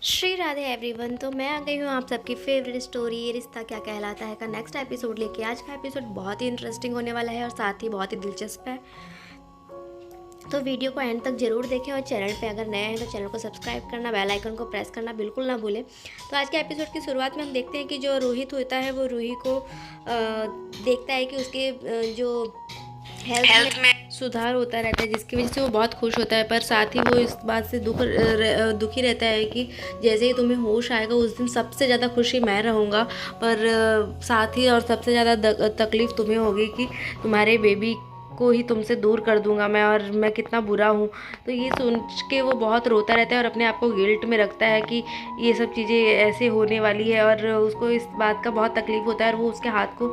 Shri Radhe everyone. तो मैं आ गई हूँ आप सबकी फेवरेट स्टोरी ये रिश्ता क्या कहलाता है का नेक्स्ट एपिसोड लेके। आज का एपिसोड बहुत ही इंटरेस्टिंग होने वाला है और साथ ही बहुत ही दिलचस्प है। तो वीडियो को एंड तक जरूर देखें और चैनल पे अगर नए हैं तो चैनल को सब्सक्राइब करना, बेल आइकन को प्रेस करना बिल्कुल ना भूलें। तो आज के एपिसोड की शुरुआत में हम देखते हैं कि जो रोहित होता है वो रूही को देखता है कि उसके जो हेल्थ में सुधार होता रहता है, जिसकी वजह से वो बहुत खुश होता है। पर साथ ही वो इस बात से दुखी रहता है कि जैसे ही तुम्हें होश आएगा उस दिन सबसे ज़्यादा खुशी मैं रहूँगा, पर साथ ही और सबसे ज़्यादा तकलीफ़ तुम्हें होगी कि तुम्हारे बेबी को ही तुमसे दूर कर दूंगा मैं, और मैं कितना बुरा हूँ। तो ये सोच के वो बहुत रोता रहता है और अपने आप को गिल्ट में रखता है कि ये सब चीज़ें ऐसे होने वाली है, और उसको इस बात का बहुत तकलीफ़ होता है और वो उसके हाथ को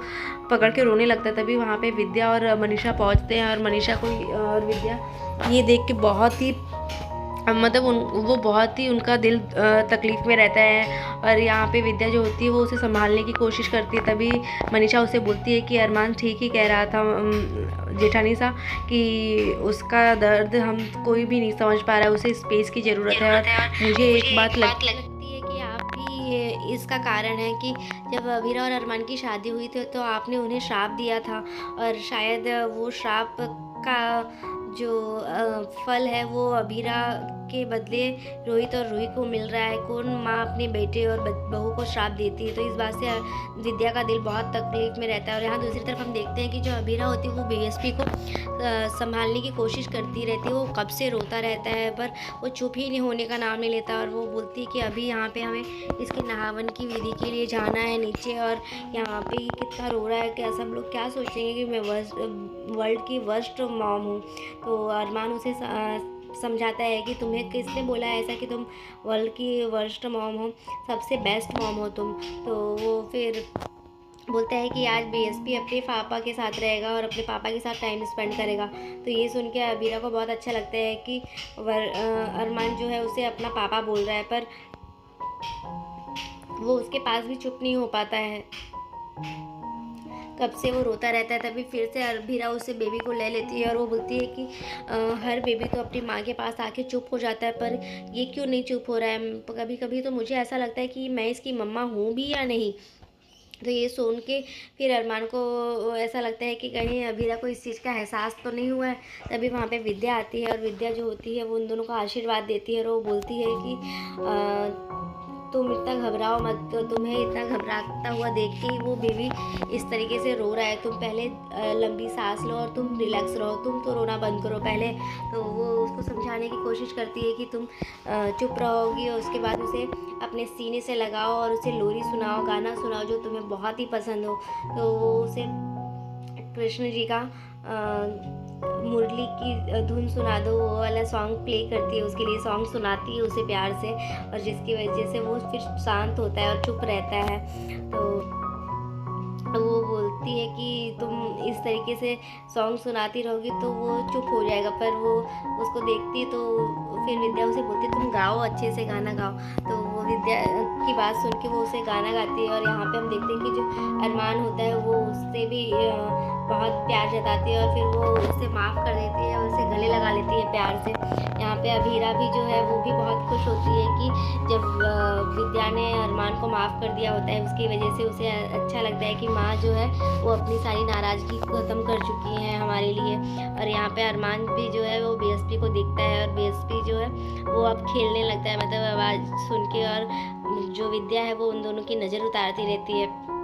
पकड़ के रोने लगता है। तभी वहाँ पे विद्या और मनीषा पहुँचते हैं और मनीषा को और विद्या ये देख के बहुत ही मतलब वो बहुत ही उनका दिल तकलीफ़ में रहता है। और यहाँ पे विद्या जो होती है वो उसे संभालने की कोशिश करती है। तभी मनीषा उसे बोलती है कि अरमान ठीक ही कह रहा था जेठानी सा, कि उसका दर्द हम कोई भी नहीं समझ पा रहा है, उसे स्पेस की ज़रूरत है। और मुझे एक बात लगती है कि आप भी इसका कारण है कि जब अभीरा और अरमान की शादी हुई थी तो आपने उन्हें श्राप दिया था, और शायद वो श्राप का जो फल है वो अभीरा के बदले रोहित और रूही को मिल रहा है। कौन माँ अपने बेटे और बहू को श्राप देती है? तो इस बात से विद्या का दिल बहुत तकलीफ में रहता है। और यहाँ दूसरी तरफ हम देखते हैं कि जो अभीरा होती है वो बीएसपी को संभालने की कोशिश करती रहती है। वो कब से रोता रहता है पर वो चुप ही नहीं होने का नाम नहीं लेता, और वो बोलती है कि अभी यहाँ पे हमें इसके नहावन की विधि के लिए जाना है नीचे, और यहाँ पे ये कितना रो रहा है, क्या सब लोग क्या सोचेंगे कि मैं वर्ल्ड की वर्स्ट मॉम हूँ। तो अरमान उसे समझाता है कि तुम्हें किसने बोला है ऐसा कि तुम वर्ल्ड की वर्स्ट मॉम हो, सबसे बेस्ट मॉम हो तुम। तो वो फिर बोलता है कि आज बीएसपी अपने पापा के साथ रहेगा और अपने पापा के साथ टाइम स्पेंड करेगा। तो ये सुन के अबीरा को बहुत अच्छा लगता है कि अरमान जो है उसे अपना पापा बोल रहा है, पर वो उसके पास भी चुप नहीं हो पाता है। कब से वो रोता रहता है। तभी फिर से अरबीरा उसे बेबी को ले लेती है और वो बोलती है कि हर बेबी तो अपनी माँ के पास आके चुप हो जाता है, पर ये क्यों नहीं चुप हो रहा है? कभी कभी तो मुझे ऐसा लगता है कि मैं इसकी मम्मा हूँ भी या नहीं। तो ये सुन के फिर अरमान को ऐसा लगता है कि कहीं अभीरा को इस चीज़ का एहसास तो नहीं हुआ है। तभी वहाँ पे विद्या आती है और विद्या जो होती है वो उन दोनों को आशीर्वाद देती है, और वो बोलती है कि तुम इतना घबराओ मत, तो तुम्हें इतना घबराता हुआ देख के ही वो बेबी इस तरीके से रो रहा है। तुम पहले लंबी सांस लो और तुम रिलैक्स रहो, तुम तो रोना बंद करो पहले। तो वो उसको समझाने की कोशिश करती है कि तुम चुप रहोगी, और उसके बाद उसे अपने सीने से लगाओ और उसे लोरी सुनाओ, गाना सुनाओ जो तुम्हें बहुत ही पसंद हो। तो वो उसे कृष्ण जी का मुरली की धुन सुना दो, वो वाला सॉन्ग प्ले करती है, उसके लिए सॉन्ग सुनाती है उसे प्यार से, और जिसकी वजह से वो फिर शांत होता है और चुप रहता है। तो वो बोलती है कि तुम इस तरीके से सॉन्ग सुनाती रहोगी तो वो चुप हो जाएगा, पर वो उसको देखती है तो फिर विद्या उसे बोलती है तुम गाओ, अच्छे से गाना गाओ। तो वो विद्या की बात सुन के वो उसे गाना गाती है, और यहाँ पे हम देखते हैं कि जो अरमान होता है वो उससे भी बहुत प्यार जताती है, और फिर वो उसे माफ़ कर देती है और उसे गले लगा लेती है प्यार से। यहाँ पे अभीरा भी जो है वो भी बहुत खुश होती है कि जब विद्या ने अरमान को माफ़ कर दिया होता है, उसकी वजह से उसे अच्छा लगता है कि माँ जो है वो अपनी सारी नाराज़गी ख़त्म कर चुकी हैं हमारे लिए। और यहाँ पे अरमान भी जो है वो बीएसपी को देखता है, और बीएसपी जो है वो अब खेलने लगता है, मतलब आवाज़ सुन के, और जो विद्या है वो उन दोनों की नज़र उतारती रहती है।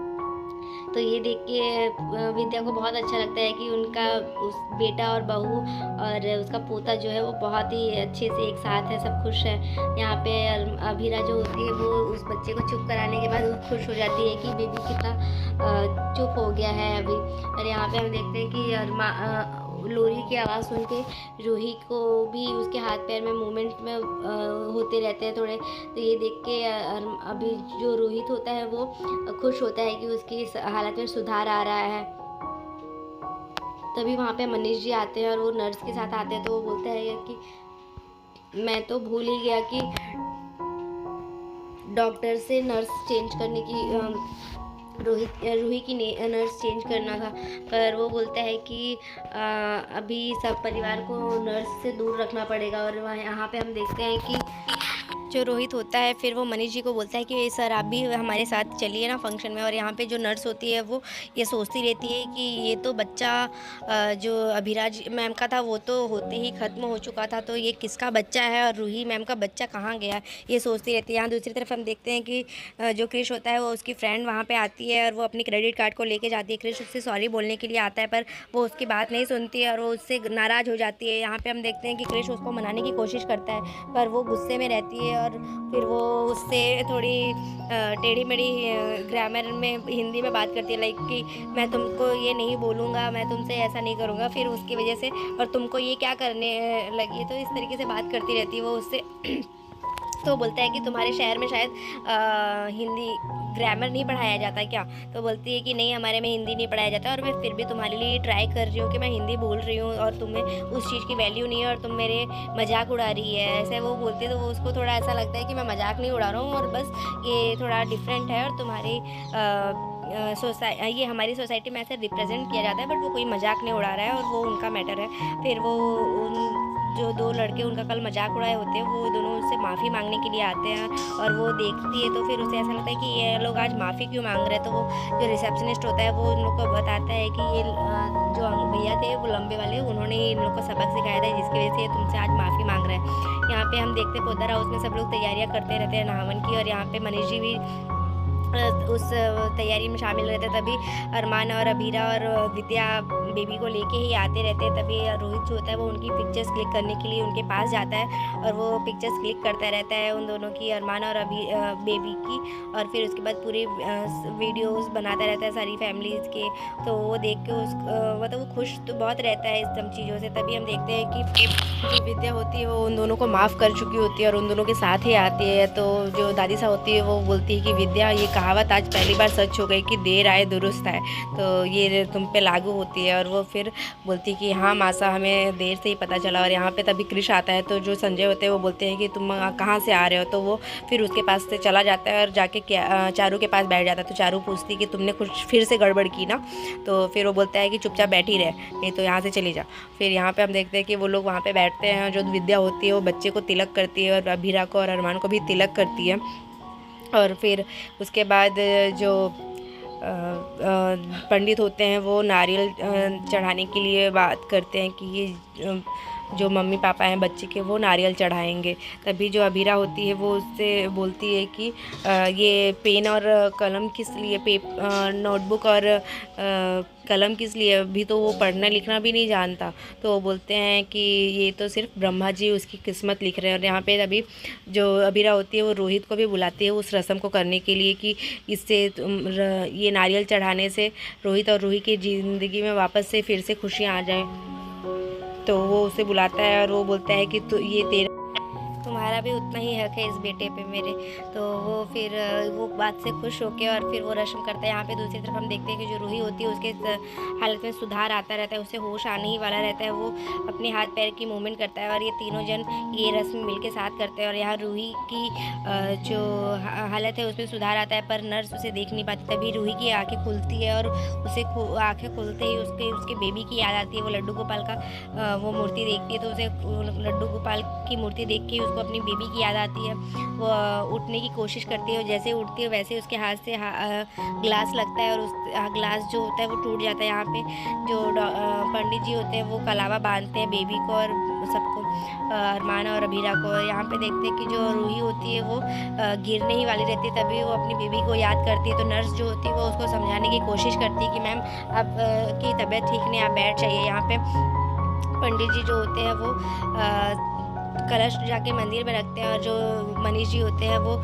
तो ये देख के विद्या को बहुत अच्छा लगता है कि उनका उस बेटा और बहू और उसका पोता जो है वो बहुत ही अच्छे से एक साथ है, सब खुश है। यहाँ पे अभीरा जो होती है वो उस बच्चे को चुप कराने के बाद वो खुश हो जाती है कि बेबी कितना चुप हो गया है अभी। और यहाँ पे हम देखते हैं कि लोरी की आवाज़ सुन के रूही को भी उसके हाथ पैर में मूवमेंट में होते रहते हैं थोड़े। तो ये देख के अभी जो रोहित होता है वो खुश होता है कि उसकी इस हालत में सुधार आ रहा है। तभी वहाँ पे मनीष जी आते हैं और वो नर्स के साथ आते हैं। तो वो बोलता है कि मैं तो भूल ही गया कि डॉक्टर से नर्स चेंज करने की रूही की नर्स चेंज करना था, पर वो बोलता है कि अभी सब परिवार को नर्स से दूर रखना पड़ेगा। और वहाँ यहाँ पे हम देखते हैं कि जो रोहित होता है फिर वो मनीष जी को बोलता है कि सर आप भी हमारे साथ चलिए ना फंक्शन में। और यहाँ पे जो नर्स होती है वो ये सोचती रहती है कि ये तो बच्चा जो अभिराज मैम का था वो तो होते ही ख़त्म हो चुका था, तो ये किसका बच्चा है और रूही मैम का बच्चा कहाँ गया, ये सोचती रहती है। यहाँ दूसरी तरफ हम देखते हैं कि जो क्रिश होता है वो उसकी फ्रेंड वहाँ पर आती है और वो अपनी क्रेडिट कार्ड को लेके जाती है। क्रिश उससे सॉरी बोलने के लिए आता है पर वो उसकी बात नहीं सुनती है और वो उससे नाराज़ हो जाती है। यहाँ पर हम देखते हैं कि क्रिश उसको मनाने की कोशिश करता है पर वो गुस्से में रहती है और फिर वो उससे थोड़ी टेढ़ी मेढ़ी ग्रामर में हिंदी में बात करती है, लाइक कि मैं तुमको ये नहीं बोलूँगा, मैं तुमसे ऐसा नहीं करूँगा, फिर उसकी वजह से और तुमको ये क्या करने लगी है, तो इस तरीके से बात करती रहती है वो उससे। तो बोलता है कि तुम्हारे शहर में शायद हिंदी ग्रामर नहीं पढ़ाया जाता क्या, तो बोलती है कि नहीं हमारे में हिंदी नहीं पढ़ाया जाता और मैं फिर भी तुम्हारे लिए ट्राई कर रही हूँ कि मैं हिंदी बोल रही हूँ और तुम्हें उस चीज़ की वैल्यू नहीं है और तुम मेरे मजाक उड़ा रही है, ऐसे वो बोलती है। तो वो उसको थोड़ा ऐसा लगता है कि मैं मजाक नहीं उड़ा रहा हूँ और बस ये थोड़ा डिफरेंट है और तुम्हारी ये हमारी सोसाइटी में ऐसे रिप्रेजेंट किया जाता है, बट वो कोई मजाक नहीं उड़ा रहा है और वो उनका मैटर है। फिर वो जो दो लड़के उनका कल मजाक उड़ाए होते हैं वो दोनों उससे माफ़ी मांगने के लिए आते हैं और वो देखती है तो फिर उसे ऐसा लगता है कि ये लोग आज माफ़ी क्यों मांग रहे हैं। तो वो जो रिसेप्शनिस्ट होता है वो उन लोग को बताता है कि ये जो भैया थे वो लंबे वाले, उन्होंने इन लोग को सबक सिखाया था जिसकी वजह से ये तुमसे आज माफ़ी मांग रहे हैं। यहाँ पे हम देखते पोदर हाउस में सब लोग तैयारियाँ करते रहते हैं नहावन की और यहाँ पे मनीष जी भी उस तैयारी में शामिल रहते। तभी अरमान और अबीरा और विद्या बेबी को लेके ही आते रहते हैं। तभी रोहित जो होता है वो उनकी पिक्चर्स क्लिक करने के लिए उनके पास जाता है और वो पिक्चर्स क्लिक करता रहता है उन दोनों की, अरमान और बेबी की, और फिर उसके बाद पूरी वीडियोस बनाता रहता है सारी फैमिलीज़ के। तो वो देख के मतलब वो खुश तो बहुत रहता है इस सब चीज़ों से। तभी हम देखते हैं कि जो विद्या होती है वो उन दोनों को माफ़ कर चुकी होती है और उन दोनों के साथ ही आती है। तो जो दादी साहब होती है वो बोलती है कि विद्या ये कहावत आज पहली बार सच हो गई कि देर आए दुरुस्त आए, तो ये तुम पे लागू होती है। और वो फिर बोलती है कि हाँ मासा हमें देर से ही पता चला। और यहाँ पे तभी क्रिश आता है तो जो संजय होते हैं वो बोलते हैं कि तुम कहाँ से आ रहे हो, तो वो फिर उसके पास से चला जाता है और जाके चारू के पास बैठ जाता है। तो चारू पूछती है कि तुमने कुछ फिर से गड़बड़ की ना, तो फिर वो बोलता है कि चुपचाप बैठी रहे नहीं तो यहाँ से चली जा। फिर यहाँ पे हम देखते हैं कि वो लोग वहाँ पे बैठते हैं, जो विद्या होती है वो बच्चे को तिलक करती है और अभीरा को और अरमान को भी तिलक करती है। और फिर उसके बाद जो पंडित होते हैं वो नारियल चढ़ाने के लिए बात करते हैं कि ये जो मम्मी पापा हैं बच्चे के वो नारियल चढ़ाएंगे। तभी जो अबीरा होती है वो उससे बोलती है कि ये पेन और कलम किस लिए, नोटबुक और कलम किस लिए, अभी तो वो पढ़ना लिखना भी नहीं जानता। तो वो बोलते हैं कि ये तो सिर्फ ब्रह्मा जी उसकी किस्मत लिख रहे हैं। और यहाँ पे अभी जो अबीरा होती है वो रोहित को भी बुलाती है उस रस्म को करने के लिए कि इससे ये नारियल चढ़ाने से रोहित और रूही की ज़िंदगी में वापस से फिर से खुशियाँ आ जाए। तो वो उसे बुलाता है और वो बोलता है कि तो ये तुम्हारा भी उतना ही हक है इस बेटे पे मेरे। तो वो फिर वो बात से खुश होके और फिर वो रस्म करता है। यहाँ पे दूसरी तरफ हम देखते हैं कि जो रूही होती है उसके हालत में सुधार आता रहता है, उसे होश आने ही वाला रहता है। वो अपने हाथ पैर की मूवमेंट करता है और ये तीनों जन ये रस्म मिल के साथ करते हैं। और यहाँ रूही की जो हालत है उसमें सुधार आता है पर नर्स उसे देख नहीं पाती। तभी रूही की आँखें खुलती है और उसे आँखें खुलते ही उसके बेबी की याद आती है। वो लड्डू गोपाल का वो मूर्ति देखती है तो उसे लड्डू गोपाल की मूर्ति देख के उसको अपनी बेबी की याद आती है। वो उठने की कोशिश करती है और जैसे उठती है वैसे उसके हाथ से ग्लास लगता है और उस ग्लास जो होता है वो टूट जाता है। यहाँ पे जो पंडित जी होते हैं वो कलावा बांधते हैं बेबी को और सबको, अरमान और अबीरा को। यहाँ पे देखते हैं कि जो रूही होती है वो गिरने ही वाली रहती है। तभी वो अपनी बेबी को याद करती है। तो नर्स जो होती है वो उसको समझाने की कोशिश करती है कि मैम आप की तबीयत ठीक नहीं, आप बैठ जाइए। यहाँ पे पंडित जी जो होते हैं वो कलश जाके मंदिर में रखते हैं और जो मनीष जी होते हैं वो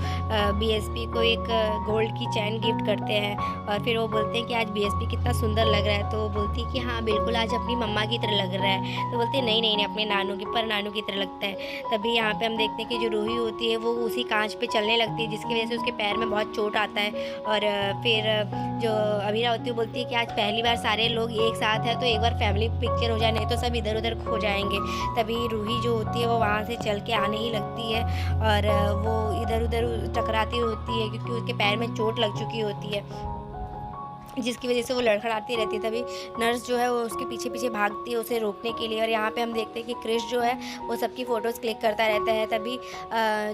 बीएसपी को एक गोल्ड की चैन गिफ्ट करते हैं। और फिर वो बोलते हैं कि आज बीएसपी कितना सुंदर लग रहा है। तो वो बोलती है कि हाँ बिल्कुल आज अपनी मम्मा की तरह लग रहा है। तो बोलते हैं नहीं नहीं नहीं अपने नानू की पर नानू की तरह लगता है। तभी यहाँ पे हम देखते हैं कि जो रूही होती है वो उसी कांच पे चलने लगती है जिसकी वजह से उसके पैर में बहुत चोट आता है। और फिर जो अबीरा होती है बोलती है कि आज पहली बार सारे लोग एक साथ हैं तो एक बार फैमिली पिक्चर हो जाए, नहीं तो सब इधर उधर खो जाएंगे। तभी रूही जो होती है वो वहाँ से चल के आने ही लगती है और वो इधर उधर टकराती होती है क्योंकि उसके पैर में चोट लग चुकी होती है। जिसकी वजह से वो लड़खड़ाती रहती है। तभी नर्स जो है वो उसके पीछे पीछे भागती है उसे रोकने के लिए। और यहाँ पे हम देखते हैं कि क्रिश जो है वो सबकी फ़ोटोज़ क्लिक करता रहता है। तभी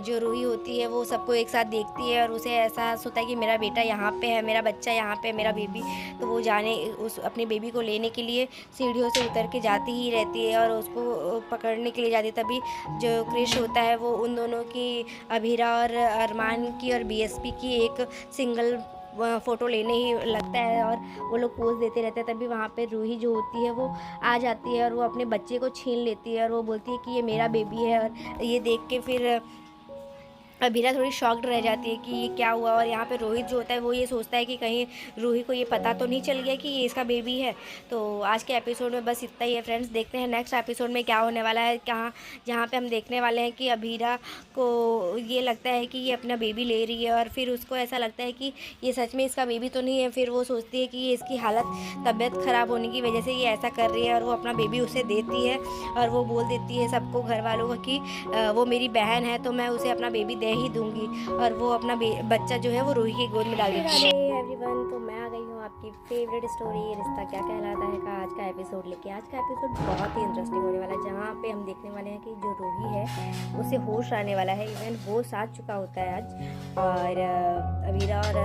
जो रूही होती है वो सबको एक साथ देखती है और उसे एहसास होता है कि मेरा बेटा यहाँ पे है, मेरा बच्चा यहाँ पे है, मेरा बेबी। तो वो जाने उस अपने बेबी को लेने के लिए सीढ़ियों से उतर के जाती ही रहती है और उसको पकड़ने के लिए जाती है। तभी जो क्रिश होता है वो उन दोनों की, अभीरा और अरमान की और बीएसपी की एक सिंगल फ़ोटो लेने ही लगता है और वो लोग पोज़ देते रहते हैं। तभी वहाँ पे रूही जो होती है वो आ जाती है और वो अपने बच्चे को छीन लेती है और वो बोलती है कि ये मेरा बेबी है। और ये देख के फिर अभीरा थोड़ी शॉक्ड रह जाती है कि ये क्या हुआ। और यहाँ पे रोहित जो होता है वो ये सोचता है कि कहीं रूही को ये पता तो नहीं चल गया कि ये इसका बेबी है। तो आज के एपिसोड में बस इतना ही है फ्रेंड्स। देखते हैं नेक्स्ट एपिसोड में क्या होने वाला है, कहाँ जहाँ पे हम देखने वाले हैं कि अभीरा को ये लगता है कि ये अपना बेबी ले रही है और फिर उसको ऐसा लगता है कि ये सच में इसका बेबी तो नहीं है। फिर वो सोचती है कि ये इसकी तबीयत ख़राब होने की वजह से ये ऐसा कर रही है और वो अपना बेबी उसे देती है और वो बोल देती है सबको, घर वालों को, कि वो मेरी बहन है तो मैं उसे अपना बेबी दे ही दूंगी। और वो अपना बच्चा जो है वो रूही की गोद में डाल देती है। एवरीवन, तो मैं आ गई हूँ आपकी फेवरेट स्टोरी रिश्ता क्या कहलाता है का आज का एपिसोड लेके। आज का एपिसोड बहुत ही इंटरेस्टिंग होने वाला है, जहाँ पे हम देखने वाले हैं कि जो रूही है उसे होश आने वाला है। इवन वो साथ चुका होता है आज। और अभीरा और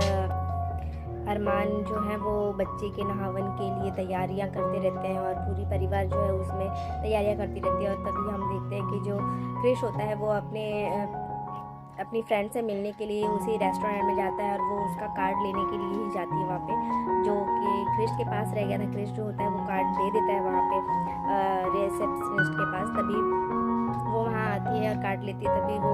अरमान जो है वो बच्चे के नहावन के लिए तैयारियां करते रहते हैं और पूरी परिवार जो है उसमें तैयारियां करती रहती है। और तभी हम देखते हैं कि जो क्रिश होता है वो अपनी फ्रेंड से मिलने के लिए उसी रेस्टोरेंट में जाता है और वो उसका कार्ड लेने के लिए ही जाती है वहाँ पे, जो कि क्रिश के पास रह गया था। क्रिश जो होता है वो कार्ड दे देता है वहाँ पे रिसेप्शनिस्ट के पास। तभी वो वहाँ आती है और कार्ड लेती है। तभी वो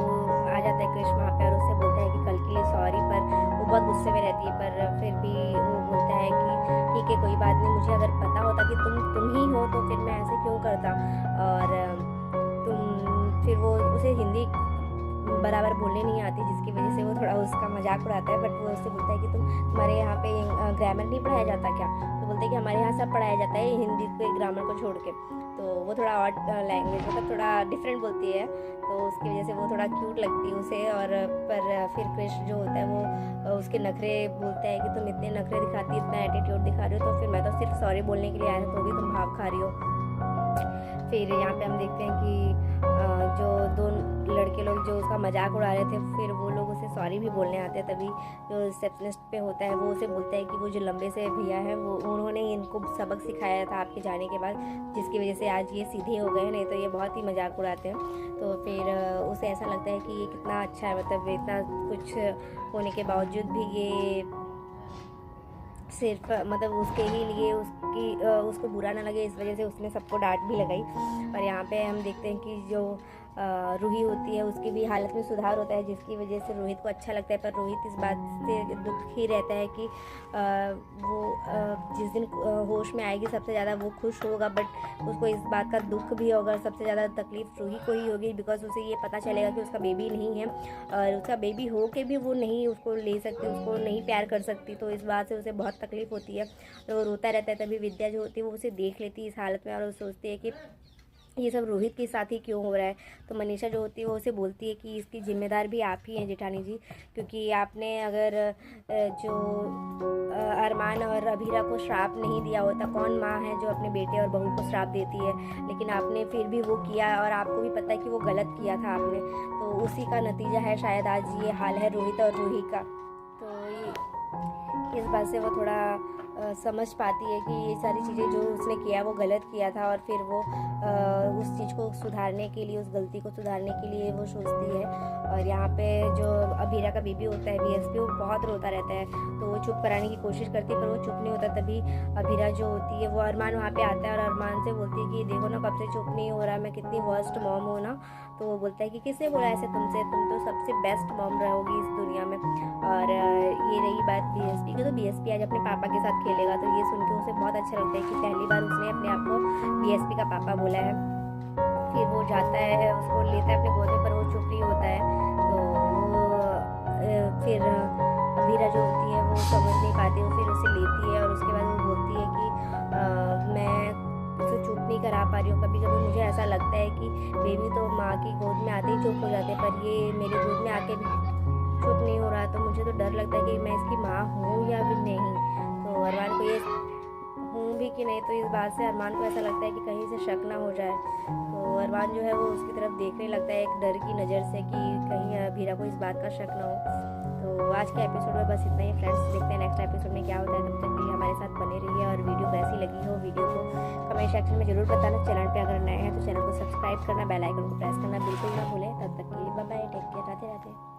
आ जाता है क्रिश वहाँ पे और उससे बोलता है कि कल के लिए सॉरी, पर वो बहुत गुस्से में रहती है। पर फिर भी वो बोलता है कि ठीक है कोई बात नहीं, मुझे अगर पता होता कि तुम ही हो तो फिर मैं ऐसे क्यों करता। और फिर वो उसे हिंदी बराबर बोलने नहीं आती, जिसकी वजह से वो थोड़ा उसका मजाक उड़ाता है। बट वो उससे बोलता है कि तुम्हारे यहाँ पे ग्रामर नहीं पढ़ाया जाता क्या? तो बोलते हैं कि हमारे यहाँ सब पढ़ाया जाता है, हिंदी के ग्रामर को छोड़ के। तो वो थोड़ा ऑड लैंग्वेज, मतलब थोड़ा डिफरेंट बोलती है, तो उसकी वजह से वो थोड़ा क्यूट लगती है उसे। और पर फिर क्रिश जो होता है वो उसके नखरे बोलता है कि तुम इतने नखरे दिखाती, इतना एटीट्यूड दिखा रही हो, तो फिर मैं तो सिर्फ सॉरी बोलने के लिए आया था, तो भी तुम भाव खा रही हो। फिर यहाँ पे हम देखते हैं कि जो दो लड़के लोग जो उसका मजाक उड़ा रहे थे, फिर वो लोग उसे सॉरी भी बोलने आते हैं। तभी जो रिसेप्शनिस्ट पे होता है वो उसे बोलता है कि वो जो लंबे से भैया हैं वो उन्होंने इनको सबक सिखाया था आपके जाने के बाद, जिसकी वजह से आज ये सीधे हो गए, नहीं तो ये बहुत ही मजाक उड़ाते हैं। तो फिर उसे ऐसा लगता है कि ये कितना अच्छा है, मतलब इतना कुछ होने के बावजूद भी ये सिर्फ मतलब उसके ही लिए उसको बुरा ना लगे, इस वजह से उसने सबको डांट भी लगाई। और यहाँ पे हम देखते हैं कि जो रूही होती है उसकी भी हालत में सुधार होता है, जिसकी वजह से रोहित को अच्छा लगता है। पर रोहित इस बात से दुखी रहता है कि वो जिस दिन होश में आएगी सबसे ज़्यादा वो खुश होगा, बट उसको इस बात का दुख भी होगा। सबसे ज़्यादा तकलीफ रूही को ही होगी, बिकॉज उसे ये पता चलेगा कि उसका बेबी नहीं है और उसका बेबी हो के भी वो नहीं उसको ले सकती, उसको नहीं प्यार कर सकती। तो इस बात से उसे बहुत तकलीफ होती है और वो रोता रहता है। तभी विद्या जो होती है वो उसे देख लेती है इस हालत में और वो सोचती है कि ये सब रोहित के साथ ही क्यों हो रहा है। तो मनीषा जो होती है वो उसे बोलती है कि इसकी जिम्मेदार भी आप ही हैं जेठानी जी, क्योंकि आपने अगर जो अरमान और अभीरा को श्राप नहीं दिया होता, कौन माँ है जो अपने बेटे और बहू को श्राप देती है, लेकिन आपने फिर भी वो किया और आपको भी पता है कि वो गलत किया था आपने, तो उसी का नतीजा है शायद आज ये हाल है रोहित और रूही का। तो इस बात से वो थोड़ा समझ पाती है कि ये सारी चीज़ें जो उसने किया वो गलत किया था और फिर वो उस चीज़ को सुधारने के लिए, उस गलती को सुधारने के लिए वो सोचती है। और यहाँ पे जो अभीरा का बीबी होता है बीएसपी, वो बहुत रोता रहता है, तो वो चुप कराने की कोशिश करती है पर वो चुप नहीं होता। तभी अभीरा जो होती है वो अरमान वहाँ पे आता है और अरमान से बोलती है कि देखो ना कब से चुप नहीं हो रहा, मैं कितनी वर्स्ट मॉम हूँ ना। तो वो बोलता है कि किसने बोला ऐसे तुमसे, तुम तो सबसे बेस्ट मॉम रहोगी इस दुनिया में। और ये रही बात बीएसपी की, तो बीएसपी आज अपने पापा के साथ खेलेगा, तो ये सुन के उसे बहुत अच्छा लगता है कि पहली बार उसने अपने आप को बीएसपी का पापा बोला है। फिर वो जाता है, उसको लेता है अपने गोद में, पर वो चुप नहीं होता है। तो वो फिर अभीरा जो होती है वो समझ नहीं पाती, वो फिर उसे लेती है और उसके बाद वो बोलती है कि मैं उसे चुप नहीं करा पा रही हूँ। कभी कभी मुझे ऐसा लगता है कि बेबी तो माँ की गोद में आते ही चुप हो जाते, पर ये मेरी गोद में आके भी चुप नहीं हो रहा, तो मुझे तो डर लगता है कि मैं इसकी माँ हूँ या भी नहीं। तो तो अरमान को ये हूँ भी कि नहीं, तो इस बात से अरमान को ऐसा लगता है कि कहीं से शक ना हो जाए। तो अरमान जो है वो उसकी तरफ देखने लगता है एक डर की नज़र से कि कहीं अभीरा को इस बात का शक ना हो। तो आज के एपिसोड में बस इतना ही फ्रेंड्स, देखते हैं नेक्स्ट एपिसोड में क्या होता है। तब तक भी हमारे साथ बने रहिए और वीडियो कैसी लगी हो वीडियो को कमेंट सेक्शन में ज़रूर बताना। चैनल पे अगर नए हैं तो चैनल को सब्सक्राइब करना, बेल आइकन को प्रेस करना बिल्कुल ना भूलें। तब तक के लिए bye bye, take care, Radhe Radhe.